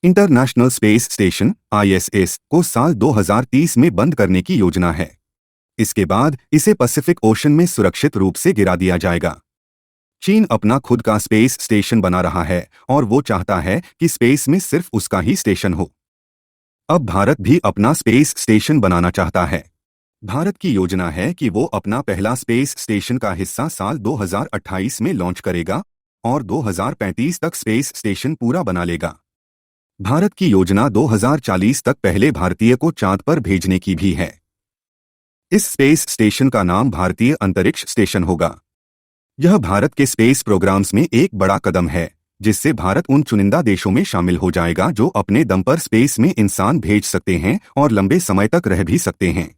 International space station (ISS) को साल 2030 में बंद करने की योजना है। इसके बाद इसे पैसिफिक ओशन में सुरक्षित रूप से गिरा दिया जाएगा। चीन अपना खुद का स्पेस स्टेशन बना रहा है और वो चाहता है कि स्पेस में सिर्फ उसका ही स्टेशन हो। अब भारत भी अपना स्पेस स्टेशन बनाना चाहता है। भारत की योजना है कि वो अपना पहला स्पेस स्टेशन का हिस्सा साल 2028 में लॉन्च करेगा और 2035 तक स्पेस स्टेशन पूरा बना लेगा। भारत की योजना 2040 तक पहले भारतीय को चांद पर भेजने की भी है। इस स्पेस स्टेशन का नाम भारतीय अंतरिक्ष स्टेशन होगा। यह भारत के स्पेस प्रोग्राम्स में एक बड़ा कदम है, जिससे भारत उन चुनिंदा देशों में शामिल हो जाएगा जो अपने दम पर स्पेस में इंसान भेज सकते हैं और लंबे समय तक रह भी सकते हैं।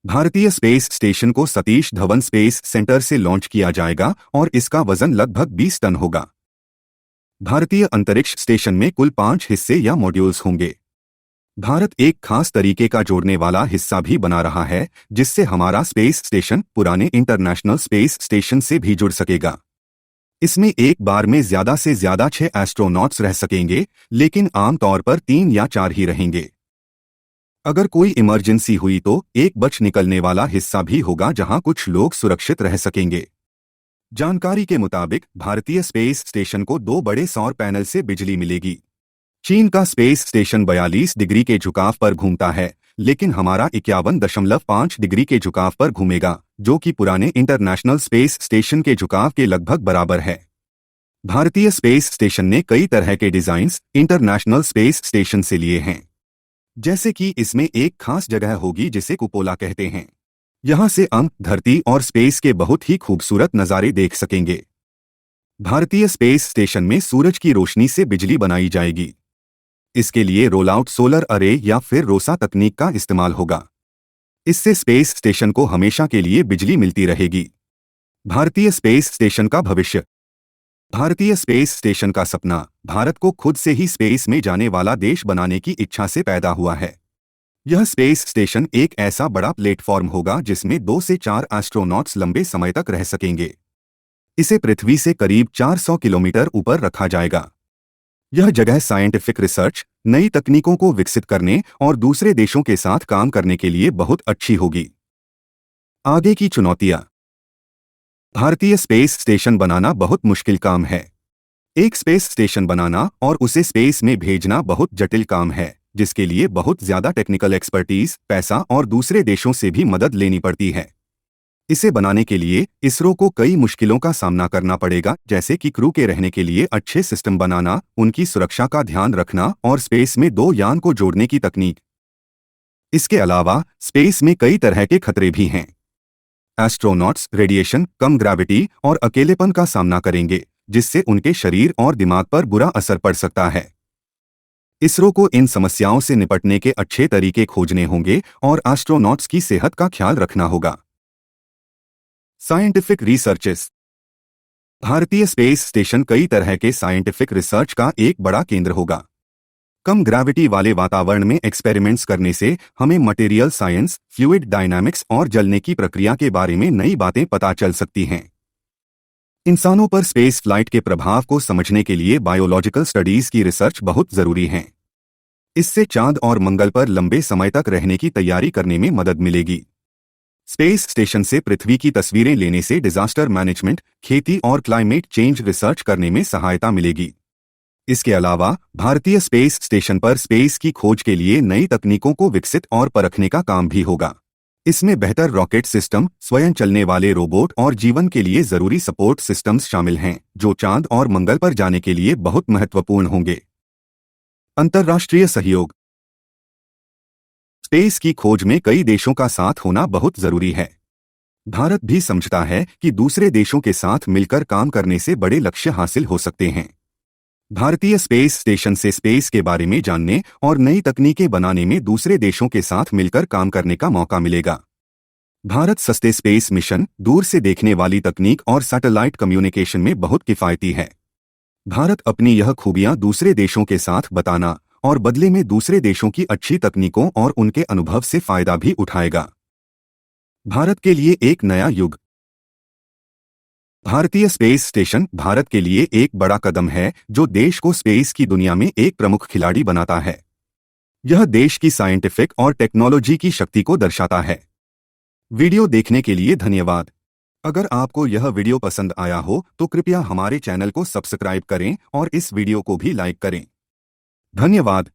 भारतीय स्पेस स्टेशन को सतीश धवन स्पेस सेंटर से लॉन्च किया जाएगा और इसका वजन लगभग 20 टन होगा। भारतीय अंतरिक्ष स्टेशन में कुल 5 हिस्से या मॉड्यूल्स होंगे। भारत एक खास तरीके का जोड़ने वाला हिस्सा भी बना रहा है, जिससे हमारा स्पेस स्टेशन पुराने इंटरनेशनल स्पेस स्टेशन से भी जुड़ सकेगा। इसमें एक बार में ज्यादा से ज्यादा 6 एस्ट्रोनॉट्स रह सकेंगे, लेकिन आमतौर पर 3 या 4 ही रहेंगे। अगर कोई इमरजेंसी हुई तो एक बच निकलने वाला हिस्सा भी होगा जहां कुछ लोग सुरक्षित रह सकेंगे। जानकारी के मुताबिक भारतीय स्पेस स्टेशन को 2 बड़े सौर पैनल से बिजली मिलेगी। चीन का स्पेस स्टेशन 42 डिग्री के झुकाव पर घूमता है, लेकिन हमारा 51.5 डिग्री के झुकाव पर घूमेगा, जो कि पुराने इंटरनेशनल स्पेस स्टेशन के झुकाव के लगभग बराबर है। भारतीय स्पेस स्टेशन ने कई तरह के डिजाइन्स इंटरनेशनल स्पेस स्टेशन से लिए हैं, जैसे कि इसमें एक खास जगह होगी जिसे कुपोला कहते हैं। यहां से हम धरती और स्पेस के बहुत ही खूबसूरत नज़ारे देख सकेंगे। भारतीय स्पेस स्टेशन में सूरज की रोशनी से बिजली बनाई जाएगी। इसके लिए रोल आउट सोलर अरे या फिर रोसा तकनीक का इस्तेमाल होगा। इससे स्पेस स्टेशन को हमेशा के लिए बिजली मिलती रहेगी। भारतीय स्पेस स्टेशन का भविष्य। भारतीय स्पेस स्टेशन का सपना भारत को खुद से ही स्पेस में जाने वाला देश बनाने की इच्छा से पैदा हुआ है। यह स्पेस स्टेशन एक ऐसा बड़ा प्लेटफॉर्म होगा जिसमें 2 से 4 एस्ट्रोनॉट्स लंबे समय तक रह सकेंगे। इसे पृथ्वी से करीब 400 किलोमीटर ऊपर रखा जाएगा। यह जगह साइंटिफिक रिसर्च, नई तकनीकों को विकसित करने और दूसरे देशों के साथ काम करने के लिए बहुत अच्छी होगी। आगे की चुनौतियां। भारतीय स्पेस स्टेशन बनाना बहुत मुश्किल काम है। एक स्पेस स्टेशन बनाना और उसे स्पेस में भेजना बहुत जटिल काम है, जिसके लिए बहुत ज्यादा टेक्निकल एक्सपर्टीज, पैसा और दूसरे देशों से भी मदद लेनी पड़ती है। इसे बनाने के लिए इसरो को कई मुश्किलों का सामना करना पड़ेगा, जैसे कि क्रू के रहने के लिए अच्छे सिस्टम बनाना, उनकी सुरक्षा का ध्यान रखना और स्पेस में 2 यान को जोड़ने की तकनीक। इसके अलावा स्पेस में कई तरह के खतरे भी हैं। एस्ट्रोनॉट्स रेडिएशन, कम ग्रेविटी और अकेलेपन का सामना करेंगे, जिससे उनके शरीर और दिमाग पर बुरा असर पड़ सकता है। इसरो को इन समस्याओं से निपटने के अच्छे तरीके खोजने होंगे और एस्ट्रोनॉट्स की सेहत का ख्याल रखना होगा। Scientific researches. भारतीय स्पेस स्टेशन कई तरह के साइंटिफिक रिसर्च का एक बड़ा केंद्र होगा। कम ग्रेविटी वाले वातावरण में एक्सपेरिमेंट्स करने से हमें मटेरियल साइंस, फ्लूइड डायनामिक्स और जलने की प्रक्रिया के बारे में नई बातें पता चल सकती हैं। इंसानों पर स्पेस फ्लाइट के प्रभाव को समझने के लिए बायोलॉजिकल स्टडीज की रिसर्च बहुत जरूरी है। इससे चांद और मंगल पर लंबे समय तक रहने की तैयारी करने में मदद मिलेगी। स्पेस स्टेशन से पृथ्वी की तस्वीरें लेने से डिजास्टर मैनेजमेंट, खेती और क्लाइमेट चेंज रिसर्च करने में सहायता मिलेगी। इसके अलावा भारतीय स्पेस स्टेशन पर स्पेस की खोज के लिए नई तकनीकों को विकसित और परखने का काम भी होगा। इसमें बेहतर रॉकेट सिस्टम, स्वयं चलने वाले रोबोट और जीवन के लिए जरूरी सपोर्ट सिस्टम्स शामिल हैं, जो चांद और मंगल पर जाने के लिए बहुत महत्वपूर्ण होंगे। अंतर्राष्ट्रीय सहयोग। स्पेस की खोज में कई देशों का साथ होना बहुत जरूरी है। भारत भी समझता है कि दूसरे देशों के साथ मिलकर काम करने से बड़े लक्ष्य हासिल हो सकते हैं। भारतीय स्पेस स्टेशन से स्पेस के बारे में जानने और नई तकनीकें बनाने में दूसरे देशों के साथ मिलकर काम करने का मौका मिलेगा। भारत सस्ते स्पेस मिशन, दूर से देखने वाली तकनीक और सैटेलाइट कम्युनिकेशन में बहुत किफायती है। भारत अपनी यह खूबियां दूसरे देशों के साथ बताना और बदले में दूसरे देशों की अच्छी तकनीकों और उनके अनुभव से फायदा भी उठाएगा। भारत के लिए एक नया युग। भारतीय स्पेस स्टेशन भारत के लिए एक बड़ा कदम है जो देश को स्पेस की दुनिया में एक प्रमुख खिलाड़ी बनाता है। यह देश की साइंटिफिक और टेक्नोलॉजी की शक्ति को दर्शाता है। वीडियो देखने के लिए धन्यवाद। अगर आपको यह वीडियो पसंद आया हो तो कृपया हमारे चैनल को सब्सक्राइब करें और इस वीडियो को भी लाइक करें। धन्यवाद।